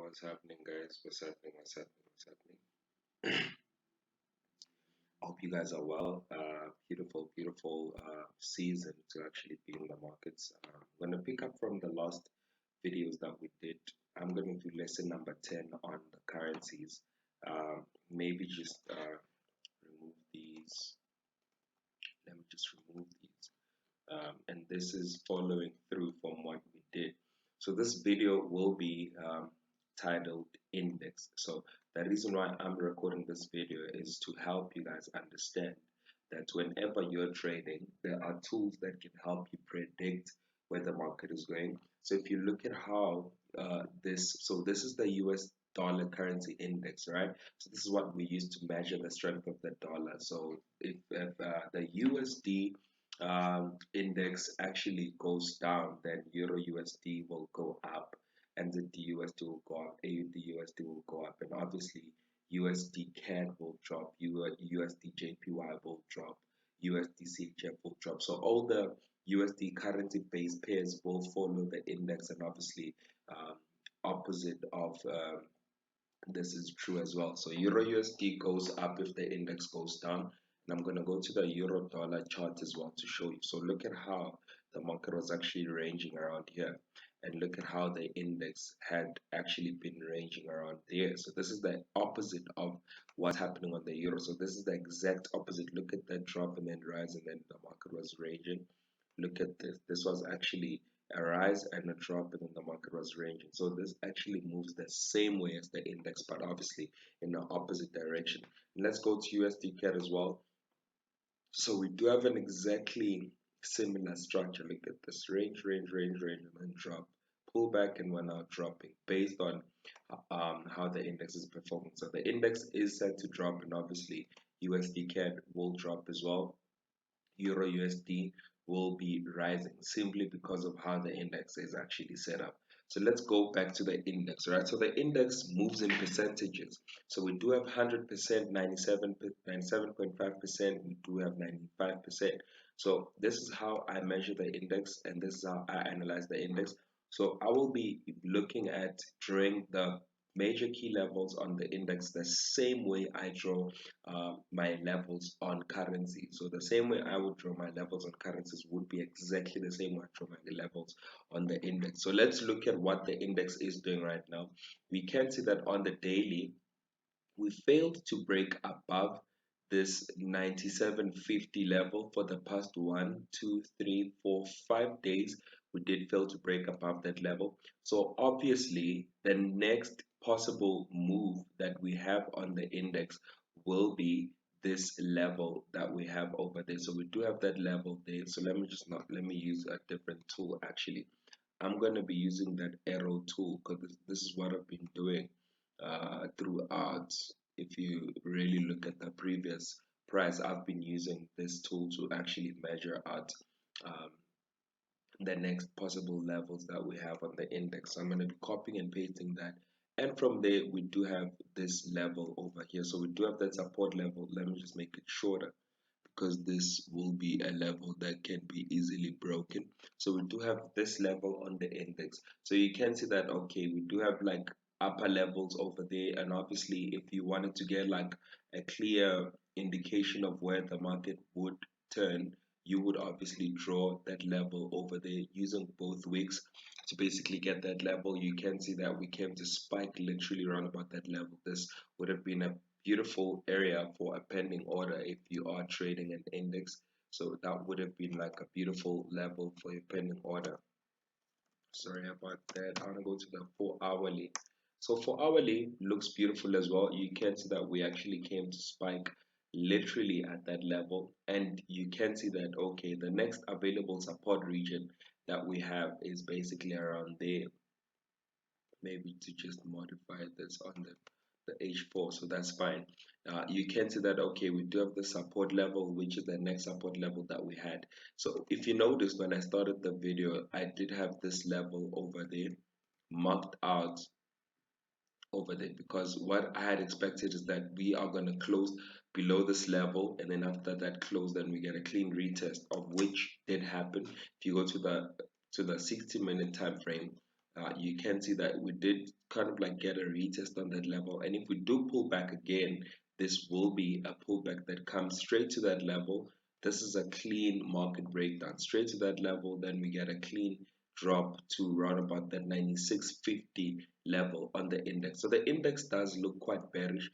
What's happening, guys? What's happening? What's happening? What's happening? Hope you guys are well. Beautiful, beautiful season to actually be in the markets. I'm going to pick up from the last videos that we did. I'm going to do lesson number 10 on the currencies. Maybe just remove these. Let me just remove these. And this is following through from what we did. So this video will be titled Index. So the reason why I'm recording this video is to help you guys understand that whenever you're trading, there are tools that can help you predict where the market is going. So if you look at how this is the US dollar currency index, right? So this is what we use to measure the strength of the dollar. So if the USD index actually goes down, then Euro USD will go up, and the USD will go up, AUD USD will go up, and obviously USD CAD will drop, USD JPY will drop, USD CHF will drop. So all the USD currency based pairs will follow the index, and obviously opposite of this is true as well. So Euro USD goes up if the index goes down. And I'm going to go to the Euro dollar chart as well to show you. So look at how the market was actually ranging around here. And look at how the index had actually been ranging around there. So this is the opposite of what's happening on the euro. So this is the exact opposite. Look at that drop and then rise, and then the market was ranging. Look at this. This was actually a rise and a drop, and then the market was ranging. So this actually moves the same way as the index, but obviously in the opposite direction. And let's go to USD CAD as well. So we do have an exactly similar structure. Look at this: range, range, range, range, and then drop, pull back, and we're now dropping based on how the index is performing. So the index is set to drop, and obviously USD CAD will drop as well. Euro USD will be rising simply because of how the index is actually set up. So let's go back to the index, right? So the index moves in percentages. So we do have 100%, 97.5%, we do have 95%. So this is how I measure the index, and this is how I analyze the index. So I will be looking at drawing the major key levels on the index the same way I draw my levels on currency. So the same way I would draw my levels on currencies would be exactly the same way I draw my levels on the index. So let's look at what the index is doing right now. We can see that on the daily, we failed to break above this 97.50 level for the past 1, 2, 3, 4, 5 days. We did fail to break above that level. So obviously the next possible move that we have on the index will be this level that we have over there. So we do have that level there. So let me use a different tool. Actually, I'm going to be using that arrow tool because this is what I've been doing throughout. If you really look at the previous price, I've been using this tool to actually measure out um, the next possible levels that we have on the index. So I'm going to be copying and pasting that, and from there we do have this level over here. So we do have that support level. Let me just make it shorter because this will be a level that can be easily broken. So we do have this level on the index. So you can see that, okay, we do have like upper levels over there, and obviously if you wanted to get like a clear indication of where the market would turn, you would obviously draw that level over there using both wicks to basically get that level. You can see that we came to spike literally around about that level. This would have been a beautiful area for a pending order if you are trading an index. So that would have been like a beautiful level for your pending order. Sorry about that. I want to go to the 4 hourly. So 4 hourly looks beautiful as well. You can see that we actually came to spike literally at that level, and you can see that, okay, the next available support region that we have is basically around there. Maybe to just modify this on the H4, so that's fine. You can see that, okay, we do have the support level, which is the next support level that we had. So if you noticed, when I started the video, I did have this level over there marked out over there, because what I had expected is that we are going to close below this level, and then after that close, then we get a clean retest, of which did happen. If you go to the 60-minute time frame, you can see that we did kind of like get a retest on that level. And if we do pull back again, this will be a pullback that comes straight to that level. This is a clean market breakdown straight to that level. Then we get a clean drop to around about that 96.50 level on the index. So the index does look quite bearish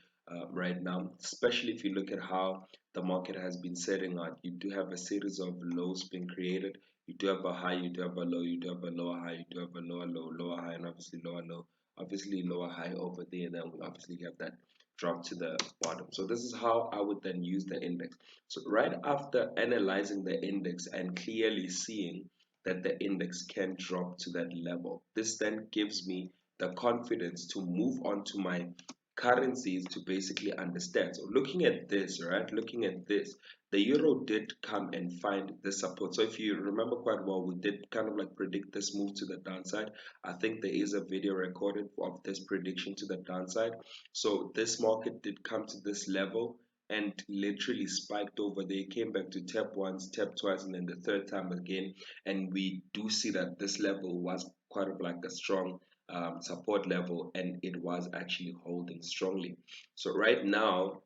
right now, especially if you look at how the market has been setting out. You do have a series of lows being created. You do have a high, you do have a low, you do have a lower high, you do have a lower low, lower high, and obviously lower low, obviously lower high over there. Then we obviously have that drop to the bottom. So this is how I would then use the index. So right after analyzing the index and clearly seeing that the index can drop to that level, this then gives me the confidence to move on to my currencies to basically understand. So looking at this, right, looking at this, the euro did come and find the support. So if you remember quite well, we did kind of like predict this move to the downside. I think there is a video recorded of this prediction to the downside. So this market did come to this level and literally spiked over there, came back to tap once, tap twice, and then the third time again. And we do see that this level was quite of like a strong support level, and it was actually holding strongly. So right now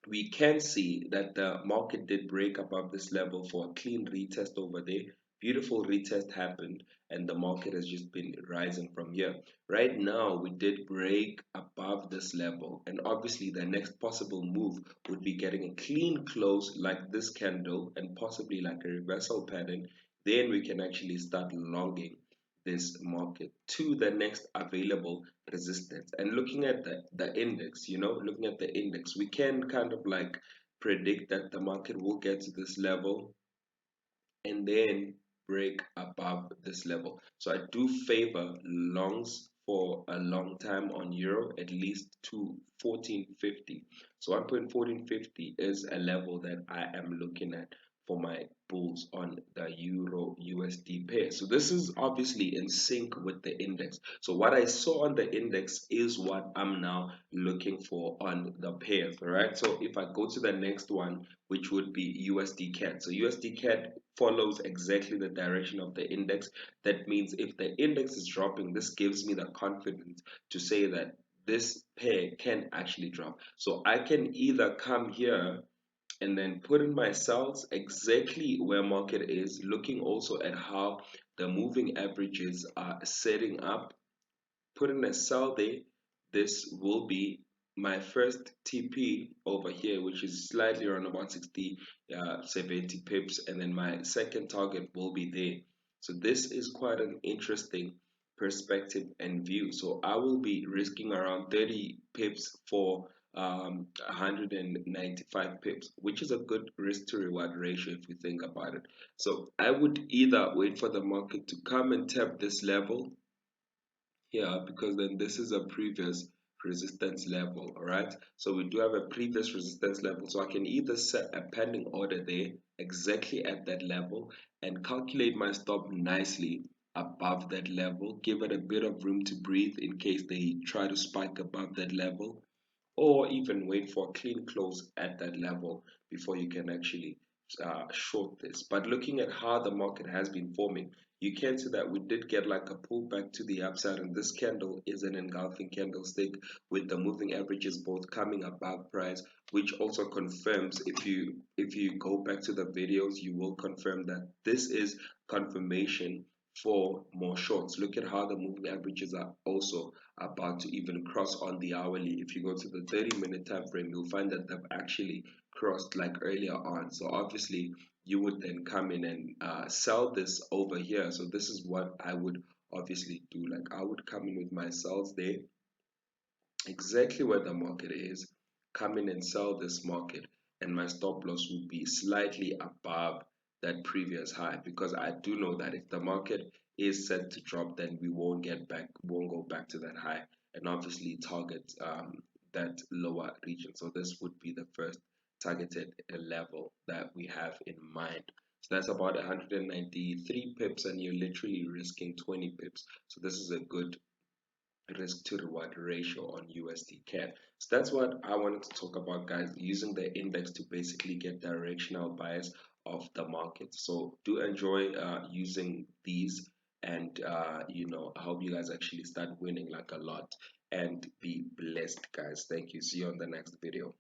we can see that the market did break above this level for a clean retest over there. Beautiful retest happened, and the market has just been rising from here. Right now, we did break above this level, and obviously, the next possible move would be getting a clean close like this candle and possibly like a reversal pattern. Then we can actually start longing this market to the next available resistance. And looking at the index, looking at the index, we can kind of like predict that the market will get to this level and then break above this level. So I do favor longs for a long time on euro, at least to 1450. So 1.1450 is a level that I am looking at for my bulls on the euro USD pair. So this is obviously in sync with the index. So what I saw on the index is what I'm now looking for on the pairs. All right. So if I go to the next one, which would be USD CAD. So USD CAD follows exactly the direction of the index. That means if the index is dropping, this gives me the confidence to say that this pair can actually drop. So I can either come here and then put in my cells exactly where market is, looking also at how the moving averages are setting up, put in a cell there. This will be my first TP over here, which is slightly around about 60, 70 pips, and then my second target will be there. So this is quite an interesting perspective and view. So I will be risking around 30 pips for 195 pips, which is a good risk to reward ratio if you think about it. So I would either wait for the market to come and tap this level here, because then this is a previous resistance level. All right, so we do have a previous resistance level, so I can either set a pending order there exactly at that level and calculate my stop nicely above that level, give it a bit of room to breathe in case they try to spike above that level, or even wait for a clean close at that level before you can actually short this. But looking at how the market has been forming, you can see that we did get like a pullback to the upside, and this candle is an engulfing candlestick with the moving averages both coming above price, which also confirms, if you go back to the videos, you will confirm that this is confirmation for more shorts. Look at how the moving averages are also about to even cross on the hourly. If you go to the 30-minute time frame, you'll find that they've actually crossed like earlier on. So obviously you would then come in and sell this over here. So this is what I would obviously do. Like I would come in with my sells there exactly where the market is, come in and sell this market, and my stop loss would be slightly above that previous high, because I do know that if the market is set to drop, then we won't go back to that high, and obviously target that lower region. So this would be the first targeted level that we have in mind. So that's about 193 pips, and you're literally risking 20 pips. So this is a good risk to reward ratio on USD CAD. So that's what I wanted to talk about, guys, using the index to basically get directional bias of the market. So do enjoy using these And I hope you guys actually start winning like a lot and be blessed, guys. Thank you. See you on the next video.